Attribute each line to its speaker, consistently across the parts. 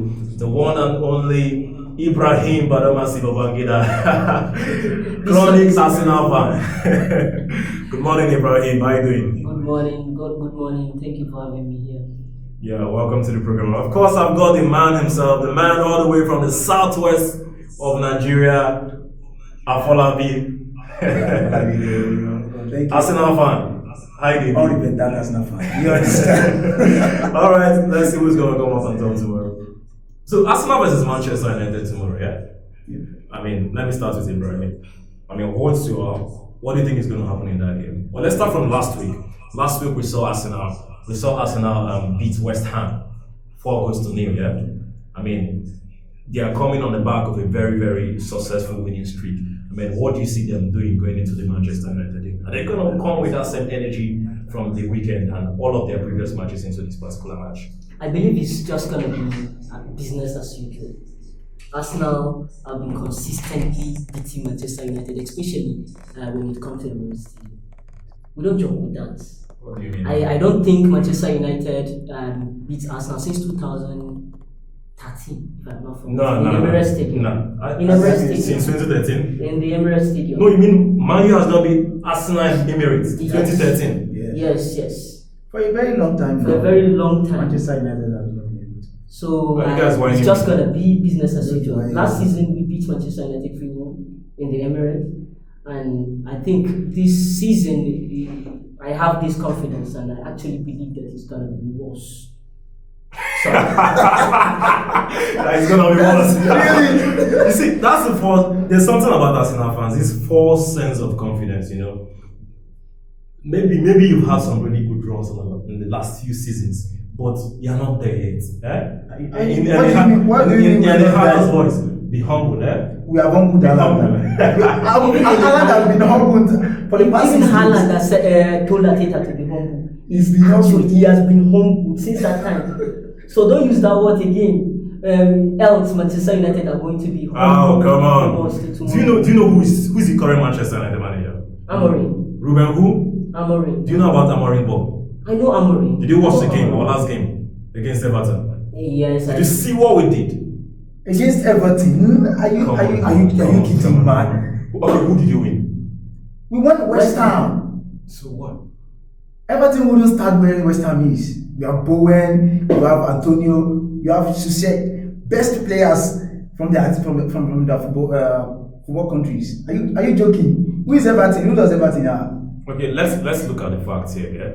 Speaker 1: The one and only Ibrahim Badamasi Babangida, chronic Arsenal fan. Good morning, Ibrahim. How are you doing?
Speaker 2: Good morning. Good morning. Thank you for having me here.
Speaker 1: Yeah, welcome to the program. Of course, I've got the man himself, the man all the way from the southwest of Nigeria, Afolabi.
Speaker 3: Thank you.
Speaker 1: Arsenal fan. How you
Speaker 3: All
Speaker 1: doing?
Speaker 3: the better Arsenal fan. You understand?
Speaker 1: All right, let's see who's going to come up and talk tomorrow. So, Arsenal versus Manchester United tomorrow, yeah? I mean, let me start with Ibrahim. I mean, what do you think is going to happen in that game? Well, let's start from last week. Last week we saw Arsenal. We saw Arsenal beat West Ham 4-0, yeah? I mean, they are coming on the back of a very, very successful winning streak. I mean, what do you see them doing going into the Manchester United game? Are they going to come with that same energy from the weekend and all of their previous matches into this particular match?
Speaker 2: I believe it's just going to be business as usual. Arsenal have been consistently beating Manchester United, especially when it comes to Emirates Stadium. We don't joke with that.
Speaker 1: What do you mean?
Speaker 2: I don't think Manchester United beat Arsenal since 2013, if I'm not forgetting.
Speaker 1: No.
Speaker 2: In Emirates Stadium.
Speaker 1: No.
Speaker 2: In Emirates Stadium.
Speaker 1: Since 2013?
Speaker 2: In the Emirates Stadium.
Speaker 1: No, you mean Man U has not been Arsenal in Emirates
Speaker 2: Yes.
Speaker 1: 2013?
Speaker 2: Yes.
Speaker 3: For a very long time.
Speaker 2: For a very long time.
Speaker 3: Manchester United has not been able to.
Speaker 2: So
Speaker 1: Well, you guys
Speaker 2: it's
Speaker 1: whining.
Speaker 2: just gonna be business as
Speaker 3: That's
Speaker 2: usual.
Speaker 3: why-
Speaker 2: Last season we beat Manchester United 3-1 in the Emirates, and I think this season I have this confidence, and I actually believe that it's gonna be worse. So
Speaker 1: That is gonna be worse. You see, that's the first. There's something about Arsenal fans. This false sense of confidence. You know, maybe you've had some really good runs in the last few seasons, but you're not there yet.
Speaker 3: What do you mean
Speaker 1: Yeah,
Speaker 3: we're
Speaker 1: they
Speaker 3: not
Speaker 1: have
Speaker 3: there?
Speaker 1: his voice. Be humble, eh?
Speaker 3: We have humbled Haaland. Haaland has been humbled for the past
Speaker 2: even
Speaker 3: 6
Speaker 2: Haaland
Speaker 3: years.
Speaker 2: has told Ateta to be humble.
Speaker 3: He's been
Speaker 2: So
Speaker 3: humbled.
Speaker 2: he has been humbled since that time. So don't use that word again. Else Manchester United are going to be humble.
Speaker 1: Oh, come on.
Speaker 2: Tomorrow.
Speaker 1: Do you know who is the current Manchester United manager?
Speaker 2: Amorim.
Speaker 1: Ruben who?
Speaker 2: Amorim.
Speaker 1: Do you know about Amorim Ball?
Speaker 2: I know Amorim.
Speaker 1: Did you watch the game, our last game against Everton?
Speaker 2: Yes,
Speaker 1: Did you see what we did?
Speaker 3: Against Everton, are you kidding, man?
Speaker 1: Okay, who did you win?
Speaker 3: We won West Ham.
Speaker 1: So what?
Speaker 3: Everton wouldn't start where West Ham is. You have Bowen, you have Antonio, you have Susek, best players from the football countries. Are you joking? Who is Everton? Who does Everton have?
Speaker 1: Okay, let's look at the facts here. Yeah?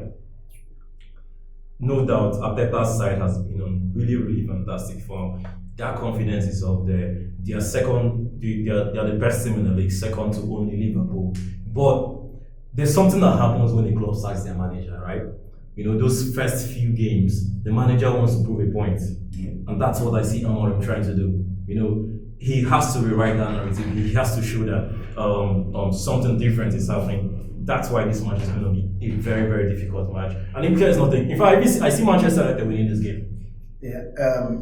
Speaker 1: No doubt, Arteta's side has been on really, really fantastic form. Their confidence is up there. They are the best team in the league, second to only Liverpool. But there's something that happens when a club sacks their manager, right? You know, those first few games, the manager wants to prove a point. And that's what I see Amorim trying to do. You know, he has to rewrite that narrative. He has to show that something different is happening. That's why this match is going to be a very, very difficult match. And if there's nothing, in fact, I see Manchester United winning this game.
Speaker 3: Yeah,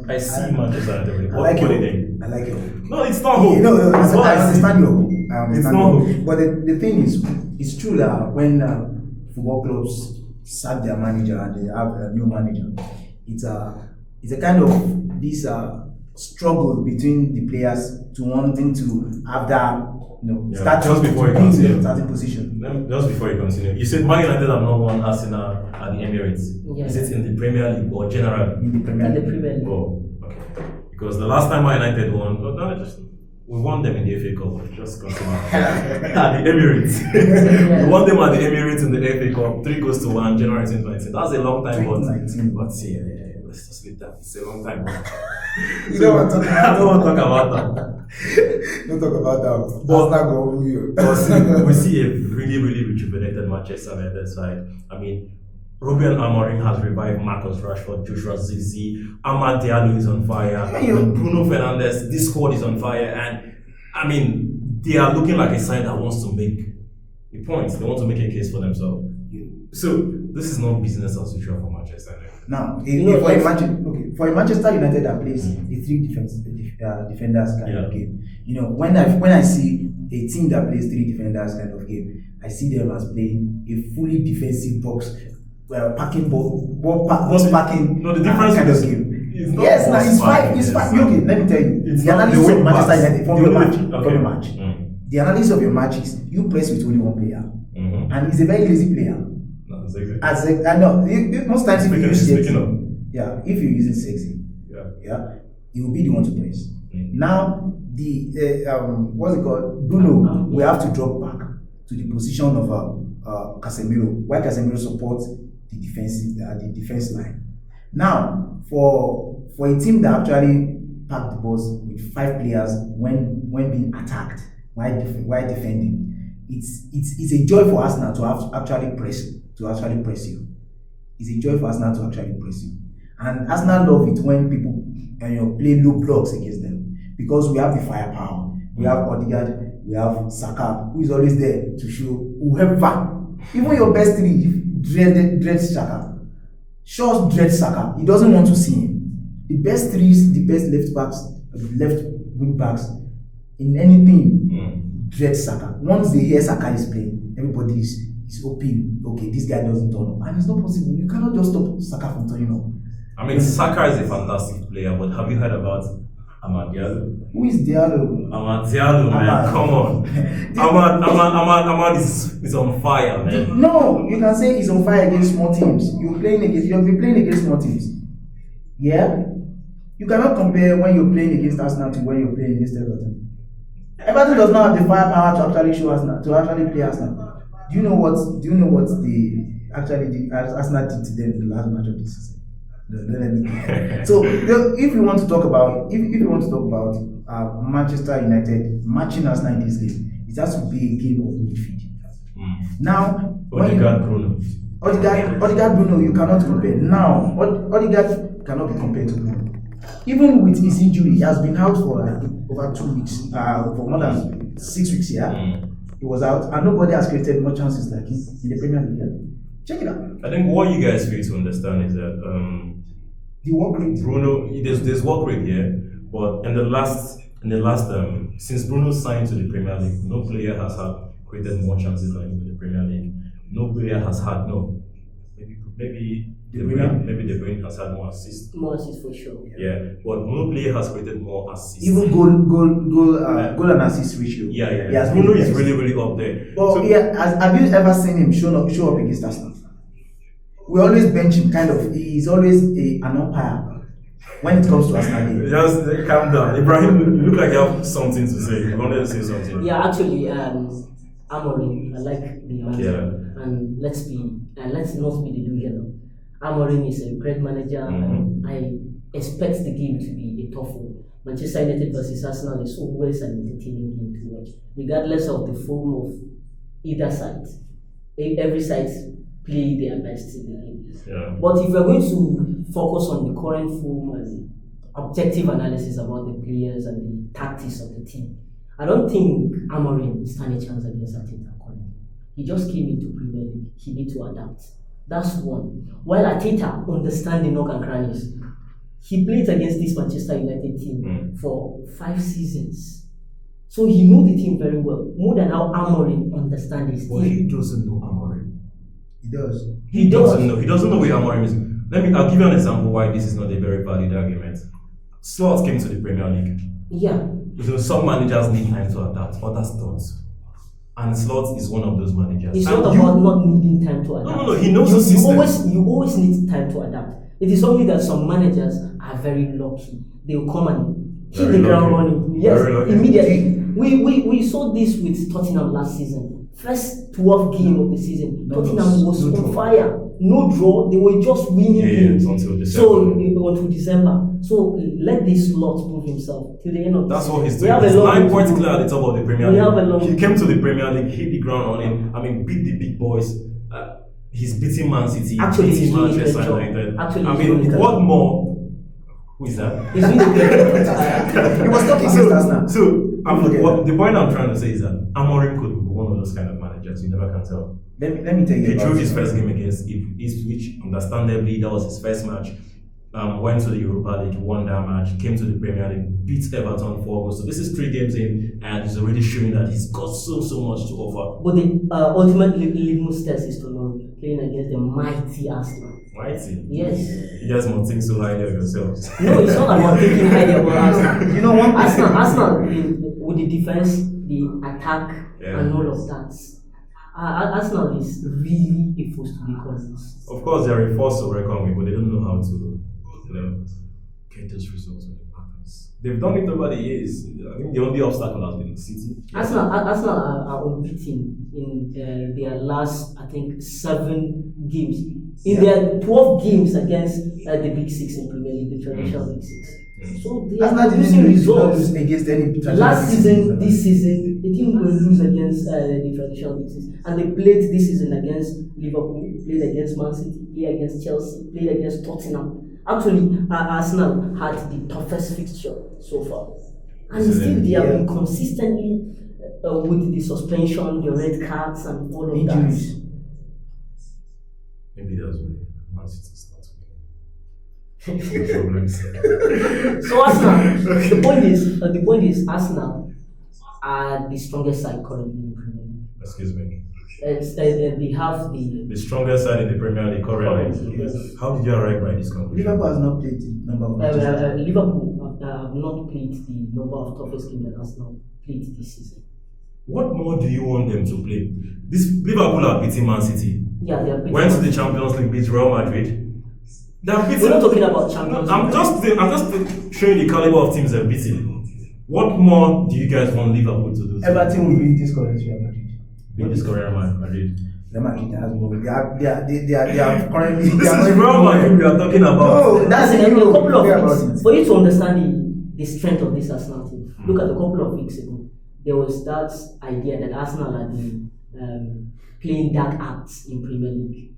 Speaker 1: I see Manchester United winning.
Speaker 3: I like
Speaker 1: What do you
Speaker 3: it.
Speaker 1: think?
Speaker 3: I like it.
Speaker 1: No, it's not hope.
Speaker 3: No,
Speaker 1: It's what
Speaker 3: I
Speaker 1: I see.
Speaker 3: understand your hope. I understand
Speaker 1: It's not
Speaker 3: your
Speaker 1: hope.
Speaker 3: But the thing is, it's true that when football clubs sack their manager and they have a new manager, it's a kind of this struggle between the players to wanting to have that
Speaker 1: Yeah,
Speaker 3: start
Speaker 1: just before you
Speaker 3: to be in
Speaker 1: continue.
Speaker 3: the starting position.
Speaker 1: Just before you continue, you said Man United have not won Arsenal at the Emirates.
Speaker 2: Yes.
Speaker 1: Is it in the Premier League or generally?
Speaker 3: In the Premier
Speaker 2: In the
Speaker 3: League.
Speaker 2: Premier League.
Speaker 1: Oh, okay. Because the last time Man United won, we won them in the FA Cup. Just consider at the Emirates. We won them at the Emirates in the FA Cup, 3-1, January 2019. That's a long time, but
Speaker 3: 2019.
Speaker 1: let's just leave that. It's a long time.
Speaker 3: You don't want to talk
Speaker 1: I
Speaker 3: about
Speaker 1: don't want to talk about that.
Speaker 3: Don't talk about that.
Speaker 1: But-
Speaker 3: That's not going to you.
Speaker 1: But see, we see a really, really rejuvenated Manchester United side. I mean, Ruben Amorim has revived Marcus Rashford, Joshua Zirkzee, Amad Diallo is on fire, Bruno Fernandes, this squad is on fire, and I mean, they are looking like a side that wants to make a point. They want to make a case for themselves. So this is not business as usual for Manchester United.
Speaker 3: Now, for a Manchester United that plays a three defenders kind of game, you know, when I see a team that plays three defenders kind of game, I see them as playing a fully defensive box packing ball packing.
Speaker 1: No, the difference
Speaker 3: kind
Speaker 1: is
Speaker 3: of game.
Speaker 1: It's not
Speaker 3: Yes, now
Speaker 1: us
Speaker 3: it's five. It's
Speaker 1: fighting,
Speaker 3: five. Okay, let me tell you.
Speaker 1: It's
Speaker 3: The
Speaker 1: not
Speaker 3: analysis
Speaker 1: the
Speaker 3: of
Speaker 1: way
Speaker 3: Manchester
Speaker 1: past.
Speaker 3: United from
Speaker 1: The
Speaker 3: your
Speaker 1: way-
Speaker 3: match.
Speaker 1: okay.
Speaker 3: From your match. The analysis of your match is you press with only one player, and he's a very lazy player.
Speaker 1: No, it's exactly.
Speaker 3: As a, I know most times if you use
Speaker 1: Speaking
Speaker 3: sexy,
Speaker 1: of.
Speaker 3: yeah, if you're using sexy,
Speaker 1: Yeah.
Speaker 3: he will be the one to press.
Speaker 1: Mm.
Speaker 3: Now the what's it called? Bruno will have to drop back to the position of Casemiro, while Casemiro supports the defense line. Now for a team that actually packed the balls with 5 players when being attacked while defending, it's a joy for Arsenal to have actually press you. It's a joy for Arsenal to actually press you. And Arsenal love it when people play low blocks against them, because we have the firepower. We have Odegaard, we have Saka, who is always there to show whoever, even your best 3, dread Saka. Shaw dread Saka. He doesn't want to see him. The best 3s, the best left wing backs in anything, dread Saka. Once they hear Saka is playing, everybody is hoping, okay, this guy doesn't turn up. And it's not possible. You cannot just stop Saka from turning up.
Speaker 1: I mean, Saka is a fantastic player, but have you heard about Amad Diallo?
Speaker 3: Who is Diallo?
Speaker 1: Amad Diallo, man,
Speaker 3: Amad.
Speaker 1: come on. Amad is on fire, man.
Speaker 3: No, you can say he's on fire against small teams. You've been playing against small teams. Yeah? You cannot compare when you're playing against Arsenal to when you're playing against Everton. Everton does not have the firepower to actually show Arsenal, to actually play Arsenal. Do you know what Arsenal did to them in the last match of the season? So if you want to talk about Manchester United matching Arsenal in this game, it has to be a game of midfield. Now,
Speaker 1: Odegaard, Bruno.
Speaker 3: Odegaard Bruno, you cannot compare. Now, Odegaard cannot be compared to Bruno. Even with his injury, he has been out for over 2 weeks, for more than 6 weeks. Yeah, he was out, and nobody has created more chances like him in the Premier League. Yeah? Check it out.
Speaker 1: I think what you guys fail to understand is that
Speaker 3: The work rate.
Speaker 1: Bruno, there's work rate here, but in the last since Bruno signed to the Premier League, no player has created more chances than him in the Premier League. No player has had maybe De Bruyne has had more assists.
Speaker 2: More assists for sure.
Speaker 1: Yeah, but no player has created more assists.
Speaker 3: Even goal and assist ratio.
Speaker 1: Yeah. Bruno is really up there.
Speaker 3: But
Speaker 1: So-
Speaker 3: have you ever seen him show up against Arsenal? We always bench him. He's always an umpire when it comes to Arsenal game.
Speaker 1: Just calm down. Ibrahim, you look like you have something to say. You wanted to say something.
Speaker 2: Yeah, actually, Amorim, I like the man.
Speaker 1: Yeah.
Speaker 2: And let's not be the delusional. Amorim is a great manager, and I expect the game to be a tough one. Manchester United versus Arsenal is always an entertaining game to watch, regardless of the form of either side. Every side play their best in the game.
Speaker 1: Yeah.
Speaker 2: But if we're going to focus on the current form and objective analysis about the players and the tactics of the team, I don't think Amorim stand a chance against Arteta currently. He just came into Premier League. He need to adapt. That's one. While Arteta understands the nook and crannies, he played against this Manchester United team for 5 seasons. So he knows the team very well, more than how Amorim understands his
Speaker 1: But
Speaker 2: team.
Speaker 1: he doesn't know Amorim.
Speaker 3: He does.
Speaker 1: He doesn't know. He doesn't know where Amorim is. I'll give you an example why this is not a very valid argument. Slot came to the Premier League.
Speaker 2: Yeah.
Speaker 1: So some managers need time to adapt, others don't. And Slot is one of those managers.
Speaker 2: It's
Speaker 1: And
Speaker 2: not about not needing time to adapt.
Speaker 1: No, he knows the system.
Speaker 2: You always need time to adapt. It is only that some managers are very lucky. They will come and hit
Speaker 1: Very
Speaker 2: the ground
Speaker 1: lucky.
Speaker 2: running. Yes,
Speaker 1: Very lucky.
Speaker 2: immediately. We saw this with Tottenham last season. First 12 game of the season,
Speaker 3: No
Speaker 2: Tottenham
Speaker 3: loss,
Speaker 2: was
Speaker 3: no
Speaker 2: on
Speaker 3: draw.
Speaker 2: fire. No draw. They were just winning games.
Speaker 1: until December.
Speaker 2: So until December. So let this lot prove himself till the end of the
Speaker 1: That's
Speaker 2: season.
Speaker 1: what he's
Speaker 2: We
Speaker 1: doing.
Speaker 2: have a
Speaker 1: He's
Speaker 2: long
Speaker 1: 9
Speaker 2: way to
Speaker 1: points
Speaker 2: go.
Speaker 1: clear at the top of the Premier
Speaker 2: We
Speaker 1: League.
Speaker 2: have a long
Speaker 1: He
Speaker 2: way
Speaker 1: came
Speaker 2: to
Speaker 1: to the Premier League, hit the ground running. Beat the big boys. He's beating Man City,
Speaker 2: Actually, he's
Speaker 1: beating
Speaker 2: doing a
Speaker 1: Manchester
Speaker 2: great job.
Speaker 1: United.
Speaker 2: Actually, he's doing a
Speaker 1: I mean,
Speaker 2: great
Speaker 1: what
Speaker 2: job.
Speaker 1: more? Who is that?
Speaker 2: He's doing a great job.
Speaker 3: He was talking against Arsenal.
Speaker 1: The point I'm trying to say is that Amorim could be one of those kind of managers. You never can tell.
Speaker 3: Let me tell you.
Speaker 1: He
Speaker 3: about
Speaker 1: drew
Speaker 3: it.
Speaker 1: his first game against Ipswich, understandably, that was his first match. Went to the Europa League, won that match, came to the Premier League, beat Everton 4 goals. So this is 3 games in, and he's already showing that he's got so much to offer.
Speaker 2: But the ultimate litmus test is to know playing against the mighty Arsenal.
Speaker 1: Mighty.
Speaker 2: Yes.
Speaker 1: You guys must think so highly of yourselves.
Speaker 2: No, it's not about thinking highly about Arsenal.
Speaker 3: You know one
Speaker 2: Arsenal, with the defense, the attack,
Speaker 1: Yeah.
Speaker 2: and all of that. Arsenal is really a force to be reckoned with.
Speaker 1: Of course, they are a force to reckon with, but they don't know how to, get those results when it matters. They've done it over the years. I think the only obstacle has been City.
Speaker 2: Arsenal are unbeaten in their last, I think, 7 games. In their 12 games against the Big Six in Premier League, the traditional Big Six. So they are
Speaker 3: Arsenal
Speaker 2: losing
Speaker 3: didn't
Speaker 2: results.
Speaker 3: lose against any traditional
Speaker 2: Last
Speaker 3: big
Speaker 2: season,
Speaker 3: teams.
Speaker 2: this season, they didn't lose against the traditional Big Six. And they played this season against Liverpool, played against Man City, played against Chelsea, played against Tottenham. Actually, Arsenal had the toughest fixture so far. And still, they have been consistently with the suspension, the red cards, and all of
Speaker 3: Injuries.
Speaker 2: that.
Speaker 1: Maybe that's why Man City is not winning. No problems.
Speaker 2: So Arsenal, the point is, Arsenal are the strongest side currently in the Premier League.
Speaker 1: Excuse me.
Speaker 2: They have
Speaker 1: The strongest side in the Premier League currently.
Speaker 2: Yes.
Speaker 1: How did you arrive by this conclusion?
Speaker 3: Liverpool has not played the number of matches.
Speaker 2: Liverpool have not played the number of toughest games that Arsenal played this season.
Speaker 1: What more do you want them to play? This Liverpool are beating Man City.
Speaker 2: Yeah, they are beating.
Speaker 1: Went to the Champions League, beat Real Madrid. They are beating.
Speaker 2: We're not talking about Champions League.
Speaker 1: I'm just showing the caliber of teams they're beating. What more do you guys want Liverpool to do?
Speaker 3: Everton will beat this current Real Madrid.
Speaker 1: Beat this Real Madrid.
Speaker 3: Real Madrid has more. They are currently.
Speaker 1: This is Real Madrid we are talking about.
Speaker 3: No, that's
Speaker 2: Listen,
Speaker 3: a
Speaker 2: a couple of
Speaker 3: about
Speaker 2: weeks,
Speaker 3: it.
Speaker 2: for you to understand the strength of this Arsenal team, look at a couple of weeks ago. There was that idea that Arsenal had been playing dark acts in Premier League.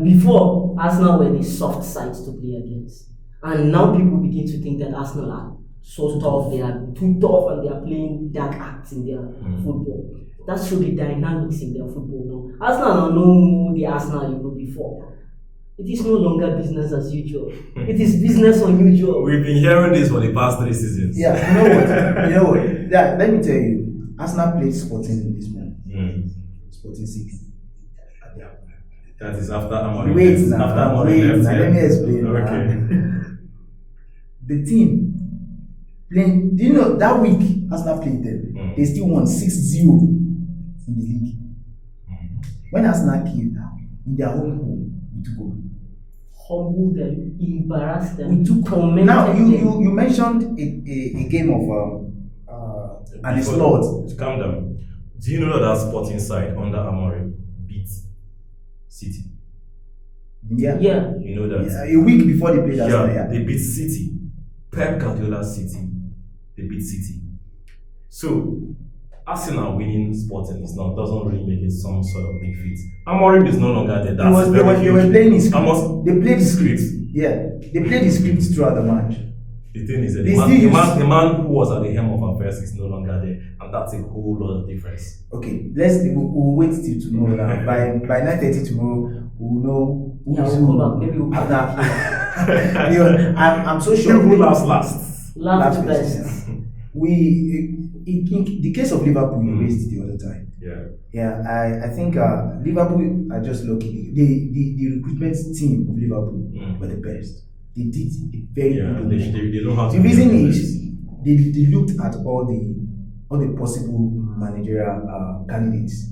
Speaker 2: Before, Arsenal were the soft sides to play against. And now people begin to think that Arsenal are so tough, they are too tough, and they are playing dark acts in their football. That shows the dynamics in their football now. Arsenal are no more the Arsenal you know before. It is no longer business as usual. It is business unusual.
Speaker 1: We've been hearing this for the past 3 seasons.
Speaker 3: Yeah, you know what? You know what? Yeah, let me tell you. Arsenal played Sporting this month. Sporting City.
Speaker 1: That is after Amorim.
Speaker 3: Wait
Speaker 1: left.
Speaker 3: now.
Speaker 1: After Amorim
Speaker 3: Wait
Speaker 1: left,
Speaker 3: now.
Speaker 1: yeah.
Speaker 3: Let me explain.
Speaker 1: Okay.
Speaker 3: The team playing. Do you know that week Arsenal played them? They still won 6-0 in the league. When Arsenal came down in their home, we took over.
Speaker 2: Humble them, embarrass them,
Speaker 3: We took
Speaker 2: tormented
Speaker 3: now
Speaker 2: them.
Speaker 3: you mentioned a game of and it's Lord.
Speaker 1: Calm down. Do you know that Sporting side under Amorim beat City?
Speaker 3: Yeah.
Speaker 1: You know that?
Speaker 3: Yeah, a week before they played Arsenal. Yeah.
Speaker 1: They beat City. Pep Guardiola City. They beat City. So Arsenal winning Sporting doesn't really make it some sort of big feat. Amorim is no longer there. That's
Speaker 3: They were playing his script.
Speaker 1: Amos-
Speaker 3: They played the script.
Speaker 1: script.
Speaker 3: Yeah, they played the script throughout the match.
Speaker 1: The thing is that
Speaker 3: They
Speaker 1: the
Speaker 3: still use-
Speaker 1: man who was at the helm of affairs is no longer there, and that's a whole lot of difference.
Speaker 3: Okay, we'll wait till tomorrow now. By 9:30 tomorrow, we'll know who
Speaker 2: Yeah,
Speaker 3: is
Speaker 2: we'll
Speaker 3: who.
Speaker 2: come back. Maybe we'll come back.
Speaker 3: You know, I'm so sure.
Speaker 1: Who laughs last?
Speaker 2: Last
Speaker 3: best.
Speaker 2: best.
Speaker 3: In the case of Liverpool, you raised it the other time.
Speaker 1: Yeah.
Speaker 3: Yeah, I think Liverpool are just lucky. The recruitment team of Liverpool were the best. They did a very good job.
Speaker 1: They know how to.
Speaker 3: The reason
Speaker 1: do
Speaker 3: is they looked at all the possible managerial candidates,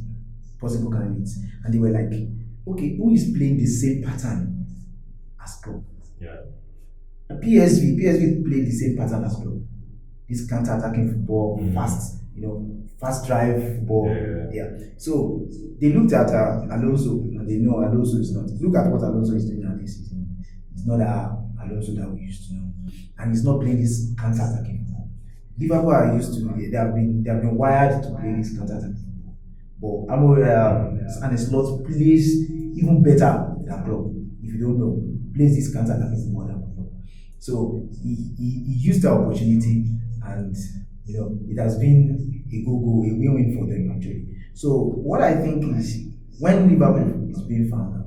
Speaker 3: and they were like, okay, who is playing the same pattern as Klopp?
Speaker 1: Yeah.
Speaker 3: PSV played the same pattern as Klopp. This counter-attacking football, fast drive football. Yeah. So they looked at Alonso, and they know Alonso is not. Look at what Alonso is doing now this season. It's not Alonso that we used to know, and he's not playing this counter-attacking football. Liverpool are used to. They have been wired to play this counter-attacking football. But and Slot plays even better than Klopp. If you don't know, plays this counter-attacking football than Klopp. So he used the opportunity, and it has been a a win-win for them actually. So what I think is when Liverpool is being found out,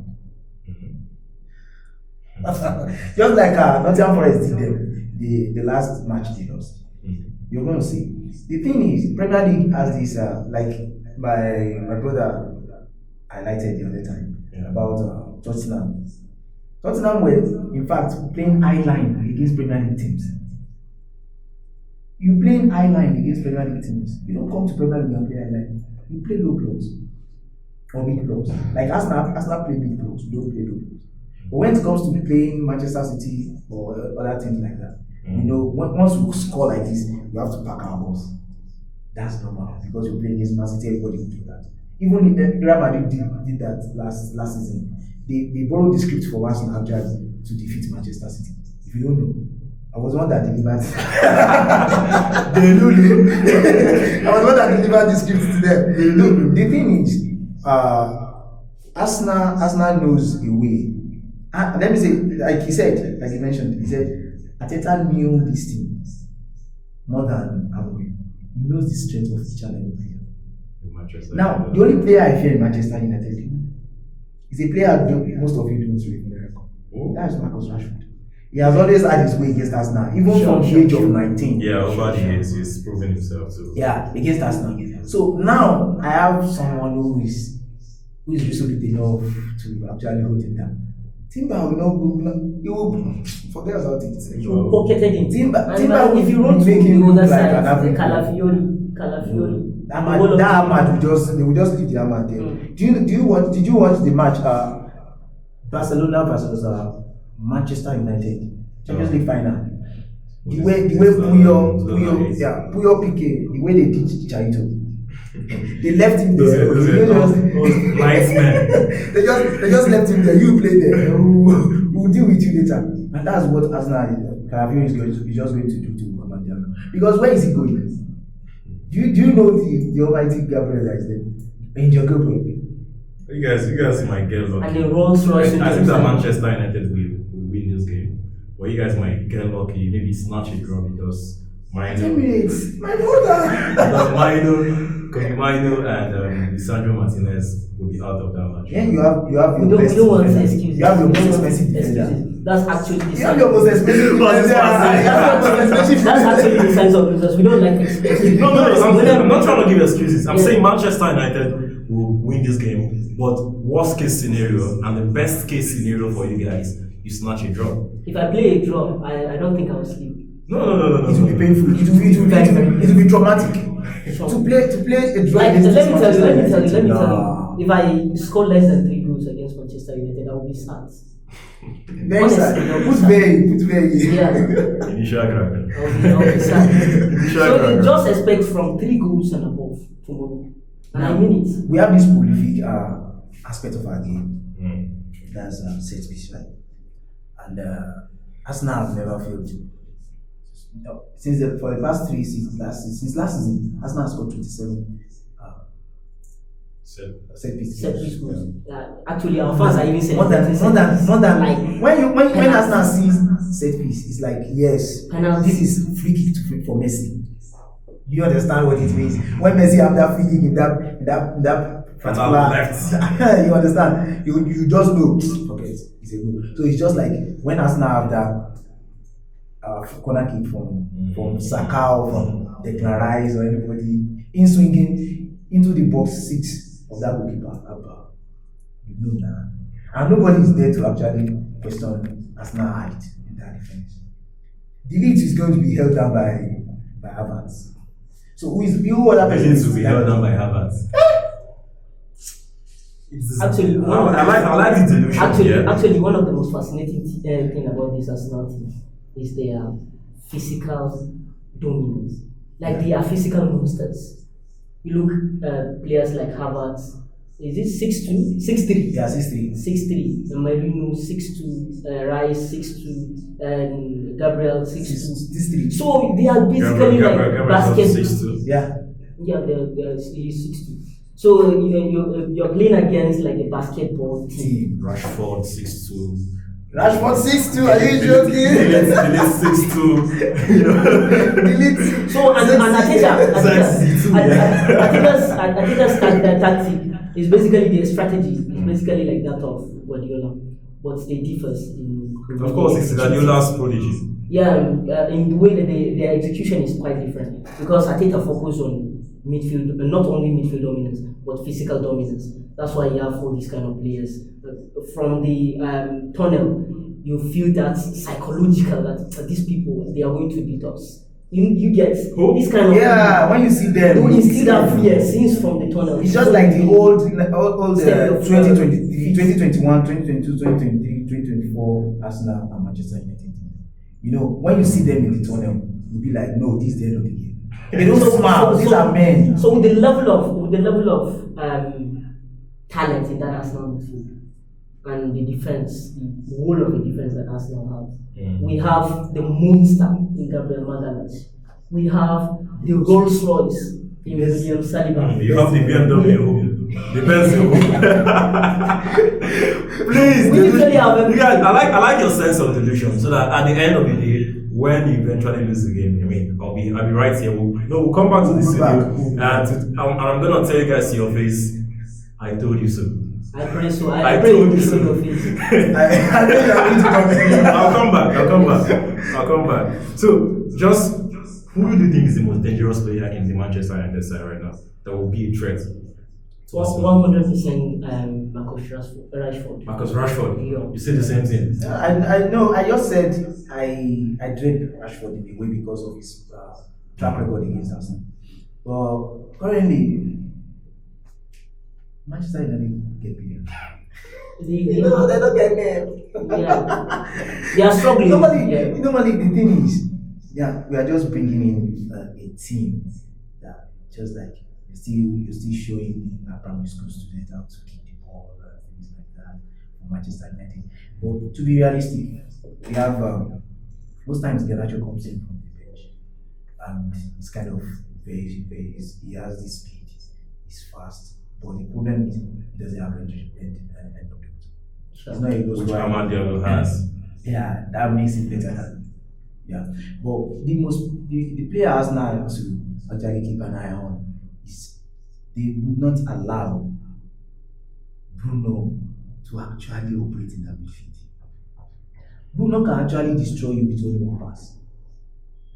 Speaker 3: just like Nottingham Forest did them, the last match they lost. You're going to see. The thing is, Premier League has this like my brother highlighted the other time about Tottenham Tottenham were, in fact, playing high line against Premier League teams. You play high line against Premier League teams. You don't come to Premier League and play high line. You play low blocks or mid blocks. Like Arsenal play mid blocks. We don't play low blocks. But when it comes to playing Manchester City or other teams like that, you know, once we score like this, we have to pack our balls. That's normal because you play against Man City. Everybody will do that. Even Real Madrid did that last season. They borrowed the script for Arsenal actually to defeat Manchester City. If you don't know, I was one that delivered. They know. I was one that delivered the script to them. Look, the thing is, Arsenal knows a way. Let me say, like he said, like he mentioned, he said, Arteta knew this team more than Amorim. He knows the strength of each and every player. Now, the only player I fear in Manchester United is a player most of you don't really. That's Marcus Rashford. He has always had his way against Arsenal, even from the age of 19.
Speaker 1: Yeah, over the years, he's proven himself too.
Speaker 3: Yeah, against Arsenal. So now I have someone who is resolute enough to actually hold him down. Timber will forget about it.
Speaker 2: You pocketed him.
Speaker 3: Timber
Speaker 2: if you run to the other side, Calafiori.
Speaker 3: That Ahmad will just leave the Ahmad there. Did you watch the match? Barcelona versus Manchester United Champions League final. The way Puyol Piqué, the way they did Chicharito. They left him there. They just left him there. You play there. We'll deal with you later. And that's what Arsenal Calafiori is just going to do to Managerial. Because where is he going? Do you know the almighty Gabriel that is there? Angel Gabriel.
Speaker 1: You guys might get lucky.
Speaker 2: And the Rolls Royce.
Speaker 1: I think that Manchester United will win this game. But you guys might get lucky, maybe snatch a draw because Mino.
Speaker 3: 10 minutes. My brother.
Speaker 1: Because Mino and Lisandro Martinez will be out of that match.
Speaker 3: Yeah, you have your
Speaker 2: You
Speaker 3: best
Speaker 2: don't want
Speaker 3: defender.
Speaker 2: excuses.
Speaker 3: You have your most expensive defender.
Speaker 2: Excuses. That's actually the
Speaker 3: You have your most expensive defender.
Speaker 2: That's actually the sense of losers. We don't like excuses.
Speaker 1: No, I'm not trying to give excuses. I'm saying Manchester United will win this game, but worst case scenario and the best case scenario for you guys, you snatch a draw.
Speaker 2: If I play a draw, I don't think I will sleep.
Speaker 1: No.
Speaker 3: It will be painful. It will be traumatic. To play a draw.
Speaker 2: Like,
Speaker 3: against
Speaker 2: let me tell
Speaker 3: Manchester
Speaker 2: you.
Speaker 3: No.
Speaker 2: If I score less than 3 goals against Manchester United, I will be sad.
Speaker 3: Very sad. Put very.
Speaker 2: Yeah.
Speaker 1: Initial crack.
Speaker 2: I'll be sad. So just expect from 3 goals and above tomorrow. And I mean it.
Speaker 3: We have this prolific aspect of our game. That's set piece, right? And Arsenal have never failed. For the past 3 seasons, since last season, Arsenal has scored 27 set piece goals.
Speaker 2: Actually, our fans are even saying
Speaker 3: more than
Speaker 2: like
Speaker 3: when Arsenal sees set piece, it's like yes,
Speaker 2: penalty.
Speaker 3: this is free kick for Messi. You understand what it means when Messi have that free kick in that particular left. You understand? You just know. Forget it's a goal. So it's just like when Arsenal have that corner kick from Saka or from Declan Rice or anybody in swinging into the box 6 of that goalkeeper. You know that, and nobody is there to actually question Arsenal height in that defense. The lead is going to be held down by Havertz. So who other person
Speaker 1: is to be held down by Havertz?
Speaker 2: Actually,
Speaker 1: I like the delusion.
Speaker 2: Actually, one of the most fascinating thing about this Arsenal team is their physical dominance. Like they are physical monsters. You look at players like Havertz. Is it 6'2", 6'3"?
Speaker 3: Yeah, 6'3".
Speaker 2: 6'3". Marino 6'2", Rice 6'2", and Gabriel 6'2". So they are basically like basketball.
Speaker 3: Yeah,
Speaker 2: they're 6'2". So you're playing against like a basketball team.
Speaker 1: Rashford 6'2".
Speaker 3: Rashford 6'2", are you joking?
Speaker 1: Delete 6'2". You know.
Speaker 2: So and Arteta's tactic is basically their strategy. It's basically like that of Guardiola, but they differ in
Speaker 1: of course, it's Guardiola's prodigy.
Speaker 2: Yeah, in the way that their execution is quite different because Arteta focus on midfield, not only midfield dominance, but physical dominance. That's why you have all these kind of players. From the tunnel, you feel that psychological that these people, they are going to beat us. You get this kind of
Speaker 3: Yeah, when you see them,
Speaker 2: you instill that fear since from the tunnel.
Speaker 3: it's just like the old
Speaker 2: Step of
Speaker 3: 2020, 2021, 2022, 2023, 2024 Arsenal and Manchester United. You know, when you see them in the tunnel, you'll be like, no, this is the end of the game. They don't smile. These are men.
Speaker 2: So with the level of talent in that Arsenal midfield and the defense, the whole of the defense that Arsenal have, we have the monster in Gabriel Magalhaes. We have the Rolls Royce in William Saliba.
Speaker 1: You have the BMW. Depends. Please,
Speaker 2: We literally have everything.
Speaker 1: yeah, I like your sense of delusion. So that at the end of the day, when you eventually lose the game, I mean, I'll be right here. We'll come back to the studio, and I'm gonna tell you guys to your face, I told you so.
Speaker 2: I pray so.
Speaker 1: I
Speaker 2: I pray
Speaker 1: told
Speaker 2: you
Speaker 1: you
Speaker 2: so
Speaker 1: so.
Speaker 2: your face.
Speaker 3: I know you are going to come in.
Speaker 1: I'll come back. So, just who do you think is the most dangerous player in the Manchester United side right now that will be a threat to Arsenal?
Speaker 2: 100% Marcus Rashford.
Speaker 1: Marcus Rashford.
Speaker 2: Yeah.
Speaker 1: You say the same thing.
Speaker 3: I know. I just said I dread Rashford in a way because of his track record against Arsenal. But currently, Manchester United get beer.
Speaker 2: They
Speaker 3: don't get them.
Speaker 2: yeah. They are struggling.
Speaker 3: Normally, the thing is, yeah, we are just bringing in a team that just like you're still showing primary school students how to kick the ball, things like that for Manchester United. But to be realistic, we have most times Garnacho comes in from the bench, and it's kind of very, he has this speed, he's fast, but the problem is he doesn't have end product. It's not a
Speaker 1: Which Managerial has.
Speaker 3: Yeah, that makes it better than But the players now to actually keep an eye on is they would not allow Bruno to actually operate in that midfield. Bruno can actually destroy you with only one pass.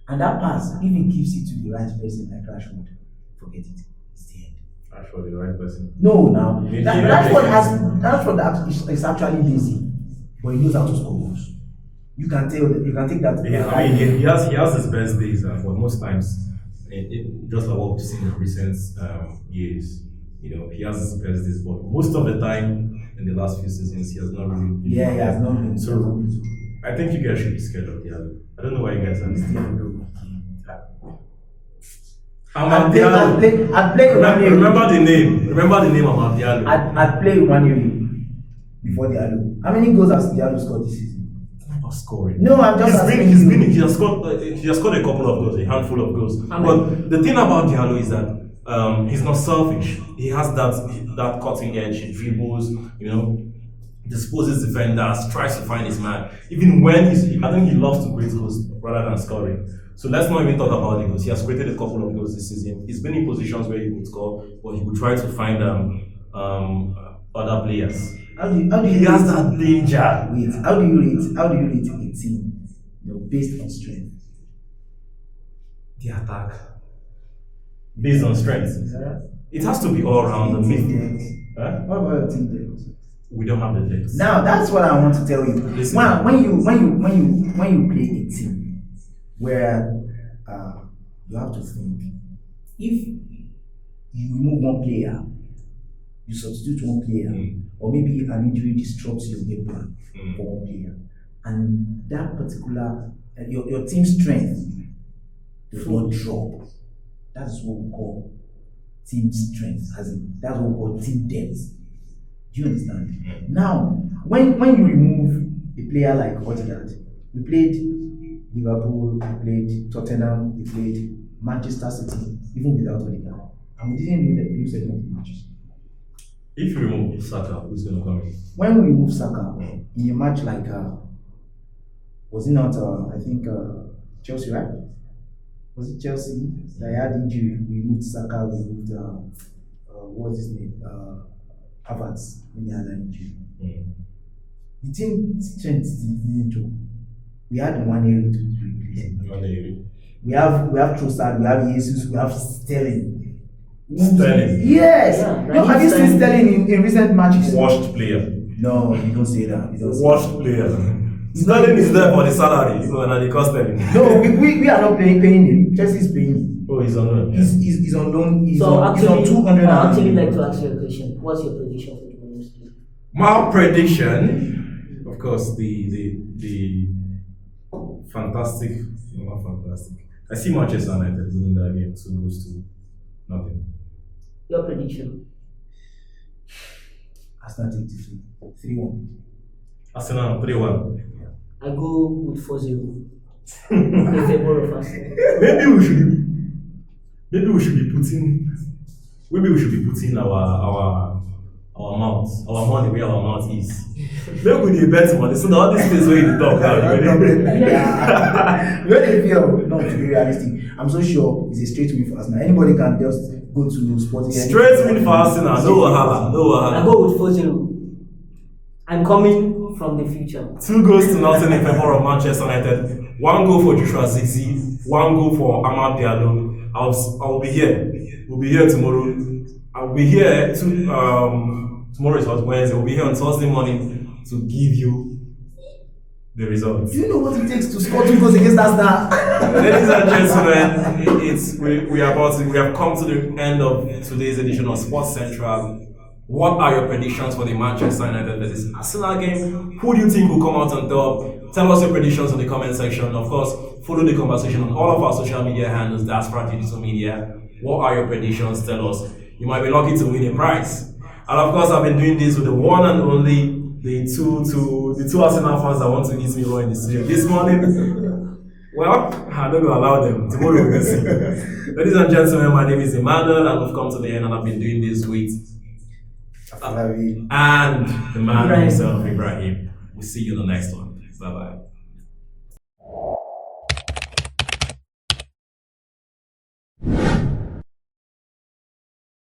Speaker 3: And that pass, if he gives it to the right person like Rashford, forget it. It's the end.
Speaker 1: Rashford, the right person.
Speaker 3: No, now Rashford is actually lazy, but he knows how to score goals. You can tell that. You can take that.
Speaker 1: Yeah, I mean, he has his best days, but most times, just like what we've seen in recent years, you know, he has his best days, but most of the time in the last few seasons, he has not really.
Speaker 3: He has not been.
Speaker 1: So, I think you guys should be scared of Diallo. I don't know why you guys are scared.
Speaker 3: I'd play
Speaker 1: Remember the name. Remember the name of Diallo.
Speaker 3: I'd play Manuel before Diallo. How many goals has Diallo scored this season?
Speaker 1: Not scoring.
Speaker 3: No, I'm just asking you.
Speaker 1: He has scored a couple of goals, a handful of goals. But the thing about Diallo is that he's not selfish. He has that cutting edge. He dribbles, you know, disposes defenders, tries to find his man. Even when I think he loves to create goals rather than scoring. So let's not even talk about the goals. He has created a couple of goals this season. He's been in positions where he would score, but he would try to find other players.
Speaker 3: How do you
Speaker 1: he has that danger.
Speaker 3: Wait, how do you rate a team, based on strength?
Speaker 1: The attack. Based on strength.
Speaker 3: Yeah.
Speaker 1: It has to be all around the midfield. Huh?
Speaker 3: What about your team depth?
Speaker 1: We don't have the depth.
Speaker 3: Now that's what I want to tell you.
Speaker 1: Listen.
Speaker 3: When you play a team where you have to think, if you remove one player, you substitute one player, or maybe an injury disrupts your game plan for one player, and that particular your team strength does not drop. That's what we call team strength, that's what we call team depth. Do you understand? Now, when you remove a player like Odegaard, we played Liverpool, we played Tottenham, we played Manchester City, even without Odegaard, and we didn't lose any of the matches.
Speaker 1: If you remove Saka, who's going to come in?
Speaker 3: When we remove Saka in a match like, was it not? I think Chelsea, right? Was it Chelsea that had injury? We moved Saka, we moved what's his name? Havertz when he had an injury. The team strength didn't drop. We had one area to replace.
Speaker 1: One area.
Speaker 3: We have Trossard, we have Jesus, we have Sterling.
Speaker 1: Sterling.
Speaker 3: Yes.
Speaker 2: Yeah,
Speaker 3: No, have you seen
Speaker 2: Sterling.
Speaker 3: Sterling in recent matches?
Speaker 1: Washed player.
Speaker 3: No, you don't say that. You don't say
Speaker 1: Washed player. Sterling is there for the salary, and they cost Sterling.
Speaker 3: that. No, we are not paying him. Chelsea is paying him.
Speaker 1: Oh, he's on loan.
Speaker 3: He's on loan. He's
Speaker 2: So
Speaker 3: on
Speaker 2: actually,
Speaker 3: 200.
Speaker 2: I actually like to ask you a question. What's your prediction for the Women's League?
Speaker 1: My prediction, of course, the fantastic, not fantastic. I see Manchester United winning that game 2-0.
Speaker 2: Your prediction.
Speaker 3: Arsenal take defeat 3-1.
Speaker 1: Arsenal 3-1.
Speaker 2: I go with 4-0. In favor of Arsenal.
Speaker 1: Maybe we should be putting our money where our mouth is. Maybe we dey bet money so that all these things where you talk now.
Speaker 3: Where they feel not to be realistic. I'm so sure it's a straight win for Arsenal. Anybody can just go to Sporting.
Speaker 1: Straight win for Arsenal, no wahala.
Speaker 2: I go with 4-0. I'm coming from the future.
Speaker 1: 2-0 in favor of Manchester United. 1 goal for Joshua Zirkzee, 1 goal for Amad Diallo. I'll be here. We'll be here tomorrow. I'll be here tomorrow is Wednesday. We'll be here on Thursday morning to give you the results.
Speaker 3: Do you know what it takes to score 2 goals against Arsenal?
Speaker 1: Ladies and gentlemen, we have come to the end of today's edition of Sports Central. What are your predictions for the Manchester United versus Arsenal game? Who do you think will come out on top? Tell us your predictions in the comment section. Of course, follow the conversation on all of our social media handles, Diaspora Digital Media. What are your predictions? Tell us. You might be lucky to win a prize. And of course, I've been doing this with the one and only, the two Arsenal fans that want to eat me raw in the studio this morning. Well, I'm not going to allow them. Tomorrow we'll see. Ladies and gentlemen, my name is Emmanuel, and we've come to the end, and I've been doing this with and the man himself, Ibrahim. We'll see you in the next one. Bye bye.